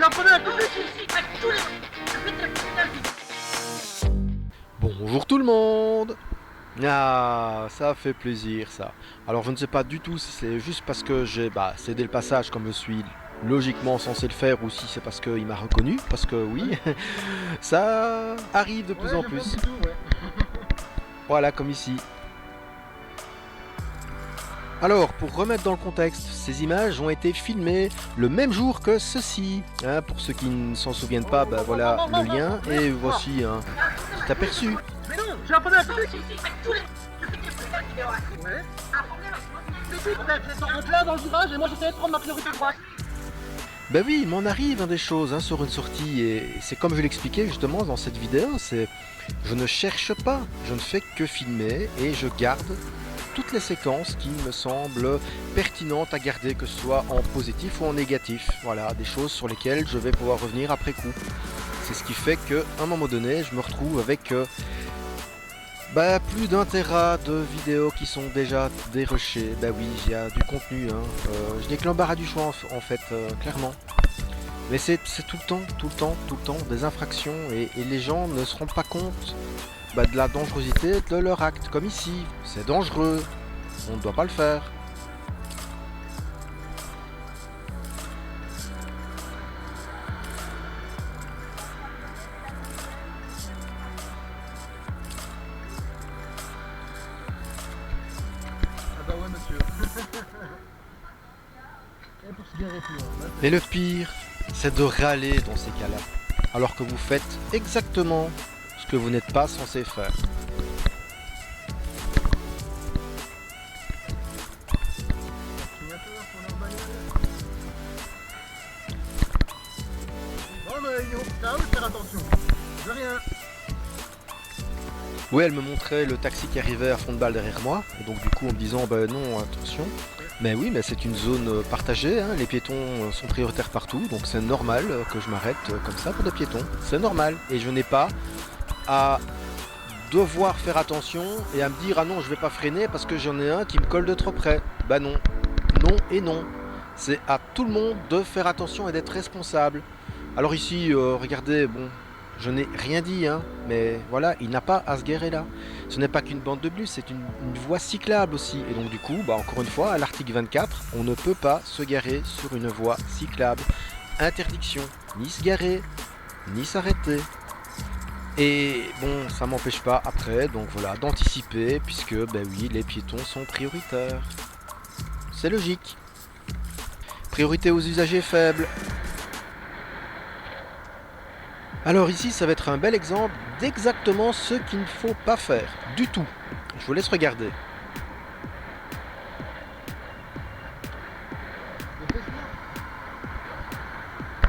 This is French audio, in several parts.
J'apprenais à couper. Bonjour tout le monde. Ah, ça fait plaisir ça. Alors je ne sais pas du tout si c'est juste parce que j'ai cédé le passage comme je suis logiquement censé le faire ou si c'est parce qu'il m'a reconnu, parce que oui, ça arrive de plus en plus. Voilà, comme ici. Alors, pour remettre dans le contexte, ces images ont été filmées le même jour que ceci. Hein, pour ceux qui ne s'en souviennent pas, voilà le lien et voici un petit aperçu. Mais non, j'apprenais à couper. Ouais. En plein dans le virage et moi j'essayais de prendre ma priorité droite. Ben oui, il m'en arrive des choses sur une sortie et c'est comme je l'expliquais justement dans cette vidéo, c'est je ne cherche pas, je ne fais que filmer et je garde toutes les séquences qui me semblent pertinentes à garder, que ce soit en positif ou en négatif. Voilà, des choses sur lesquelles je vais pouvoir revenir après coup. C'est ce qui fait qu'à un moment donné, je me retrouve avec plus d'un téra de vidéos qui sont déjà dérushées. Bah oui, il y a du contenu. Je n'ai que l'embarras du choix en fait, clairement. Mais c'est tout le temps des infractions et les gens ne se rendent pas compte de la dangerosité de leur acte. Comme ici, c'est dangereux, on ne doit pas le faire. Ah bah ouais monsieur. Et pour se garer plus loin. Et le pire, c'est de râler dans ces cas-là, alors que vous faites exactement ce que vous n'êtes pas censé faire. Bon mais yo, t'as où faire attention. De rien. Oui, elle me montrait le taxi qui arrivait à fond de balle derrière moi, et donc du coup en me disant non, attention. Mais oui, mais c'est une zone partagée, hein, les piétons sont prioritaires partout, donc c'est normal que je m'arrête comme ça pour des piétons. C'est normal, et je n'ai pas à devoir faire attention et à me dire ah non je vais pas freiner parce que j'en ai un qui me colle de trop près. Bah non, non et non. C'est à tout le monde de faire attention et d'être responsable. Alors ici, regardez, bon, je n'ai rien dit, hein, mais voilà, il n'a pas à se garer là. Ce n'est pas qu'une bande de bus, c'est une voie cyclable aussi. Et donc du coup, encore une fois, à l'article 24, on ne peut pas se garer sur une voie cyclable. Interdiction, ni se garer, ni s'arrêter. Et bon, ça m'empêche pas après, donc voilà, d'anticiper, puisque, oui, les piétons sont prioritaires. C'est logique. Priorité aux usagers faibles. Alors ici, ça va être un bel exemple d'exactement ce qu'il ne faut pas faire, du tout. Je vous laisse regarder.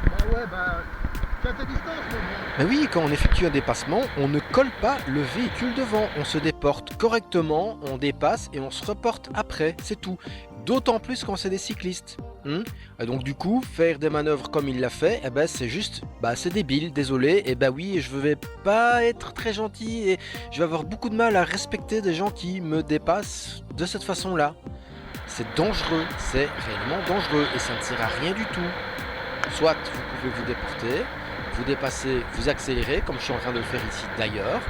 Bah ouais, tiens ta distance mais bon. Mais oui, quand on effectue un dépassement, on ne colle pas le véhicule devant. On se déporte correctement, on dépasse et on se reporte après, c'est tout. D'autant plus quand c'est des cyclistes. Et donc du coup, faire des manœuvres comme il l'a fait, c'est juste, c'est débile, désolé. Et oui, je vais pas être très gentil et je vais avoir beaucoup de mal à respecter des gens qui me dépassent de cette façon-là. C'est dangereux, c'est réellement dangereux et ça ne sert à rien du tout. Soit vous pouvez vous déporter, vous dépassez, vous accélérez, comme je suis en train de le faire ici d'ailleurs,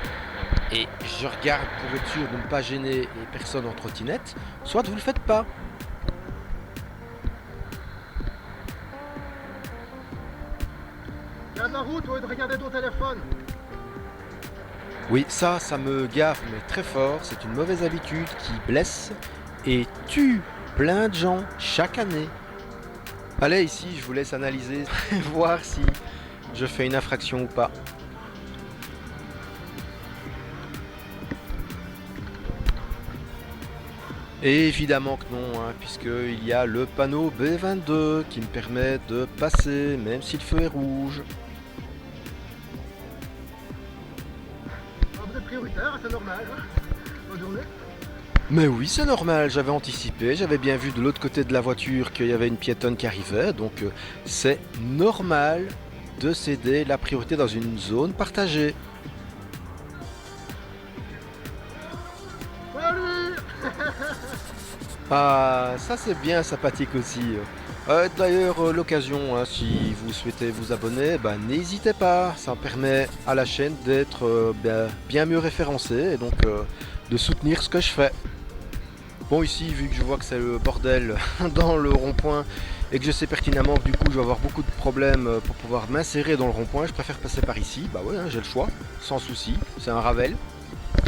et je regarde pour être sûr de ne pas gêner les personnes en trottinette, soit vous ne le faites pas. Garde la route au lieu de regarder ton téléphone. Oui, ça me gaffe, mais très fort, c'est une mauvaise habitude qui blesse et tue plein de gens chaque année. Allez, ici, je vous laisse analyser, voir si je fais une infraction ou pas. Et évidemment que non, puisqu'il y a le panneau B22 qui me permet de passer, même si le feu est rouge. Vous êtes prioritaire, c'est normal. Bonne journée. Mais oui, c'est normal, j'avais anticipé, j'avais bien vu de l'autre côté de la voiture qu'il y avait une piétonne qui arrivait, donc c'est normal de céder la priorité dans une zone partagée. Salut. Ah, ça c'est bien sympathique aussi. D'ailleurs, l'occasion, hein, si vous souhaitez vous abonner, bah, n'hésitez pas. Ça permet à la chaîne d'être bien mieux référencée et donc de soutenir ce que je fais. Bon, ici, vu que je vois que c'est le bordel dans le rond-point et que je sais pertinemment que du coup je vais avoir beaucoup de problèmes pour pouvoir m'insérer dans le rond-point, je préfère passer par ici. Bah ouais, hein, j'ai le choix, sans souci. C'est un Ravel.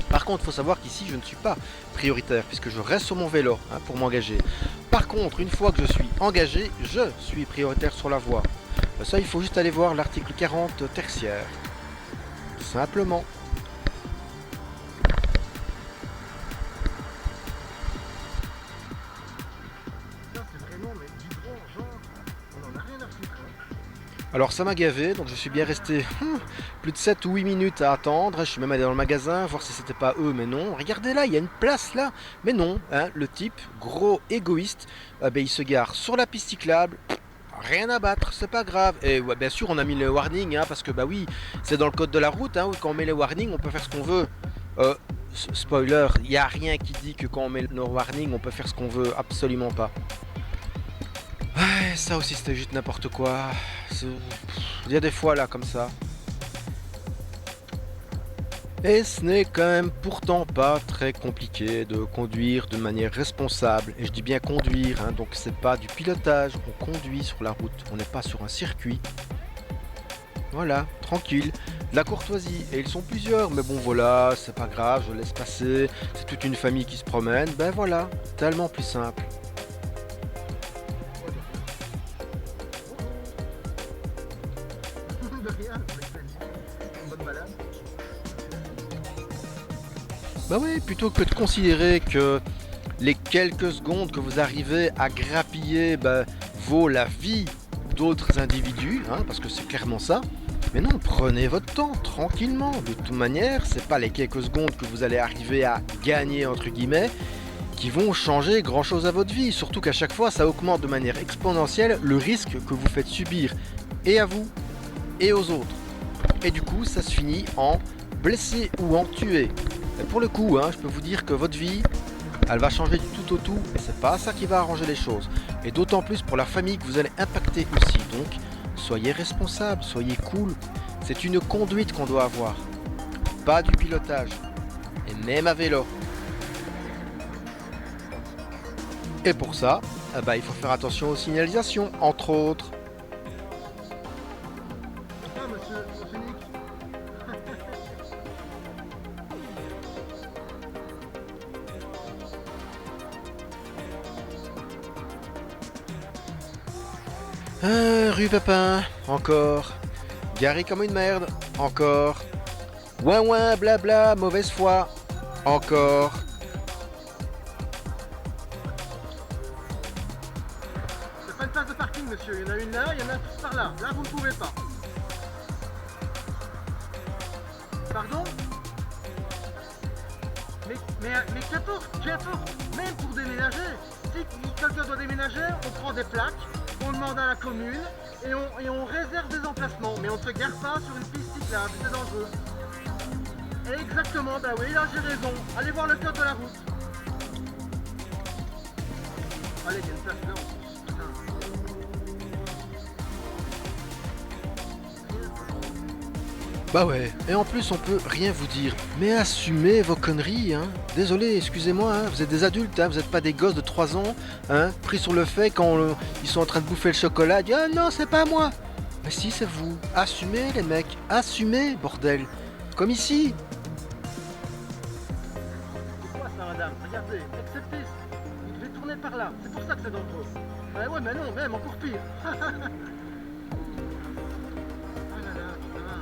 Par contre, il faut savoir qu'ici, je ne suis pas prioritaire puisque je reste sur mon vélo hein, pour m'engager. Par contre, une fois que je suis engagé, je suis prioritaire sur la voie. Ça, il faut juste aller voir l'article 40 tertiaire. Simplement. Ça, c'est vraiment, mais du grand genre, on en a rien à foutre. Hein. Alors ça m'a gavé, donc je suis bien resté plus de 7 ou 8 minutes à attendre. Je suis même allé dans le magasin, voir si c'était pas eux, mais non. Regardez là, il y a une place là. Mais non, hein, le type, gros égoïste, il se gare sur la piste cyclable. Rien à battre, c'est pas grave. Et ouais, bien sûr, on a mis le warning, hein, parce que bah oui, c'est dans le code de la route, hein, où quand on met les warnings, on peut faire ce qu'on veut. Spoiler, il n'y a rien qui dit que quand on met nos warnings, on peut faire ce qu'on veut, absolument pas. Ouais, ça aussi c'était juste n'importe quoi. Il y a des fois là comme ça. Et ce n'est quand même pourtant pas très compliqué de conduire de manière responsable. Et je dis bien conduire, hein, donc c'est pas du pilotage, on conduit sur la route, on n'est pas sur un circuit. Voilà, tranquille. De la courtoisie, et ils sont plusieurs, mais bon voilà, c'est pas grave, je laisse passer. C'est toute une famille qui se promène, ben voilà, tellement plus simple. De rien, avec plaisir. Bonne balade. Bah oui, plutôt que de considérer que les quelques secondes que vous arrivez à grappiller vaut la vie d'autres individus, hein, parce que c'est clairement ça. Mais non, prenez votre temps, tranquillement. De toute manière, c'est pas les quelques secondes que vous allez arriver à gagner, entre guillemets, qui vont changer grand chose à votre vie. Surtout qu'à chaque fois, ça augmente de manière exponentielle le risque que vous faites subir, et à vous, et aux autres. Et du coup, ça se finit en blessé ou en tué. Et pour le coup, hein, je peux vous dire que votre vie, elle va changer du tout au tout, et c'est pas ça qui va arranger les choses. Et d'autant plus pour la famille que vous allez impacter aussi. Donc, soyez responsable, soyez cool. C'est une conduite qu'on doit avoir, pas du pilotage. Et même à vélo. Et pour ça, il faut faire attention aux signalisations, entre autres. Ah, monsieur Nick. Rue Pépin, encore. Garé comme une merde, encore. Ouin ouin, blabla, mauvaise foi, encore. C'est pas une place de parking, monsieur. Il y en a une là, il y en a tous par là. Là, vous ne pouvez pas. Pardon? Mais qu'importe, même pour déménager. Si quelqu'un doit déménager, on prend des plaques, on demande à la commune et on réserve des emplacements. Mais on ne se gare pas sur une piste cyclable, c'est dangereux. Exactement, bah oui, là j'ai raison. Allez voir le code de la route. Allez, il y a une place là en plus. Putain. Bah ouais, et en plus on peut rien vous dire. Mais assumez vos conneries, hein. Désolé, excusez-moi, hein. Vous êtes des adultes, hein. Vous n'êtes pas des gosses de 3 ans, hein, pris sur le fait quand ils sont en train de bouffer le chocolat, disent ah non, c'est pas moi. Mais si, c'est vous. Assumez les mecs, assumez, bordel. Comme ici. C'est quoi ça, madame? Regardez, acceptez. Je vais tourner par là, c'est pour ça que c'est dangereux. Ouais, mais non, même encore pire. Ah là là, putain.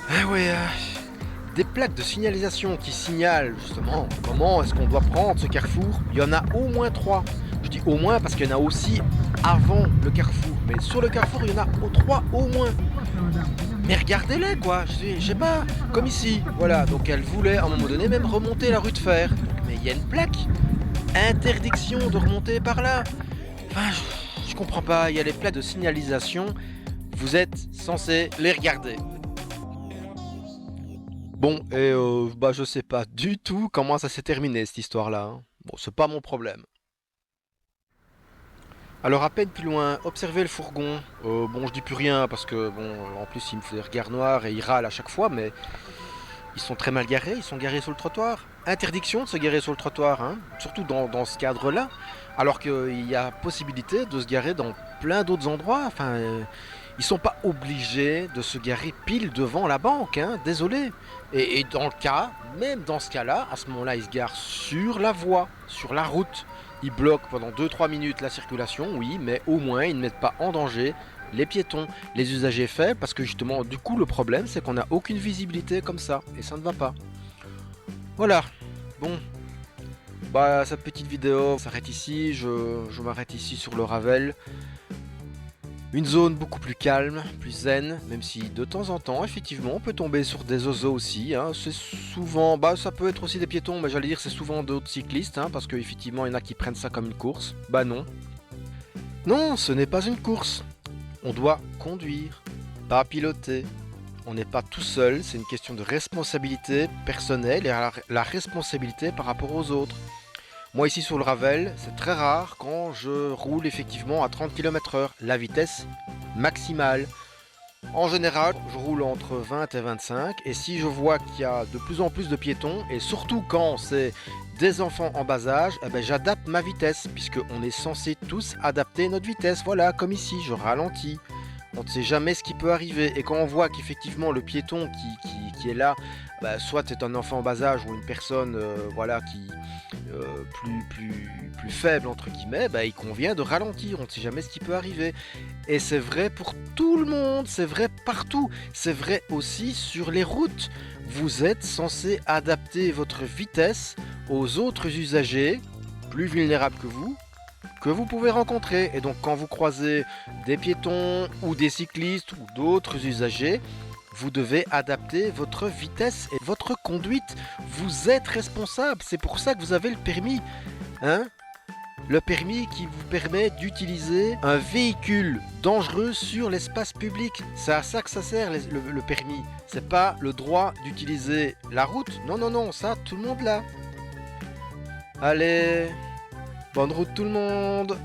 Ah ouais, des plaques de signalisation qui signalent justement comment est-ce qu'on doit prendre ce carrefour. Il y en a au moins 3. Je dis au moins parce qu'il y en a aussi avant le carrefour. Mais sur le carrefour, il y en a 3 au moins. Mais regardez-les quoi, je sais pas, comme ici. Voilà, donc elle voulait à un moment donné même remonter la rue de fer. Mais il y a une plaque. Interdiction de remonter par là. Enfin, je comprends pas, il y a les plaques de signalisation. Vous êtes censé les regarder. Bon, et bah je sais pas du tout comment ça s'est terminé cette histoire-là, hein. Bon, c'est pas mon problème. Alors à peine plus loin, observez le fourgon. Bon, je dis plus rien parce que bon, en plus il me fait regard noir et il râle à chaque fois, mais ils sont très mal garés, ils sont garés sur le trottoir. Interdiction de se garer sur le trottoir, hein, surtout dans ce cadre-là, alors qu'il y a possibilité de se garer dans plein d'autres endroits. Enfin, ils sont pas obligés de se garer pile devant la banque, hein, désolé. Et dans le cas, même dans ce cas-là, à ce moment-là, ils se garent sur la voie, sur la route. Ils bloquent pendant 2-3 minutes la circulation, oui, mais au moins ils ne mettent pas en danger les piétons, les usagers faibles, parce que justement, du coup, le problème, c'est qu'on n'a aucune visibilité comme ça, et ça ne va pas. Voilà, bon, bah, cette petite vidéo s'arrête ici, je m'arrête ici sur le Ravel. Une zone beaucoup plus calme, plus zen, même si de temps en temps, effectivement, on peut tomber sur des oiseaux aussi, hein. C'est souvent, bah ça peut être aussi des piétons, mais j'allais dire c'est souvent d'autres cyclistes, hein, parce qu'effectivement, il y en a qui prennent ça comme une course. Bah non. Non, ce n'est pas une course. On doit conduire, pas piloter. On n'est pas tout seul, c'est une question de responsabilité personnelle et la responsabilité par rapport aux autres. Moi ici sur le Ravel, c'est très rare quand je roule effectivement à 30 km/h, la vitesse maximale. En général, je roule entre 20 et 25 et si je vois qu'il y a de plus en plus de piétons et surtout quand c'est des enfants en bas âge, eh ben, j'adapte ma vitesse puisqu'on est censé tous adapter notre vitesse. Voilà, comme ici, je ralentis. On ne sait jamais ce qui peut arriver. Et quand on voit qu'effectivement le piéton qui est là, bah, soit c'est un enfant en bas âge ou une personne voilà, qui plus faible entre guillemets, bah, il convient de ralentir. On ne sait jamais ce qui peut arriver. Et c'est vrai pour tout le monde, c'est vrai partout. C'est vrai aussi sur les routes. Vous êtes censé adapter votre vitesse aux autres usagers plus vulnérables que vous pouvez rencontrer. Et donc quand vous croisez des piétons ou des cyclistes ou d'autres usagers, vous devez adapter votre vitesse et votre conduite. Vous êtes responsable, c'est pour ça que vous avez le permis. Hein? Le permis qui vous permet d'utiliser un véhicule dangereux sur l'espace public. C'est à ça que ça sert le permis. C'est pas le droit d'utiliser la route. Non, non, non, ça tout le monde l'a. Allez, bonne route tout le monde!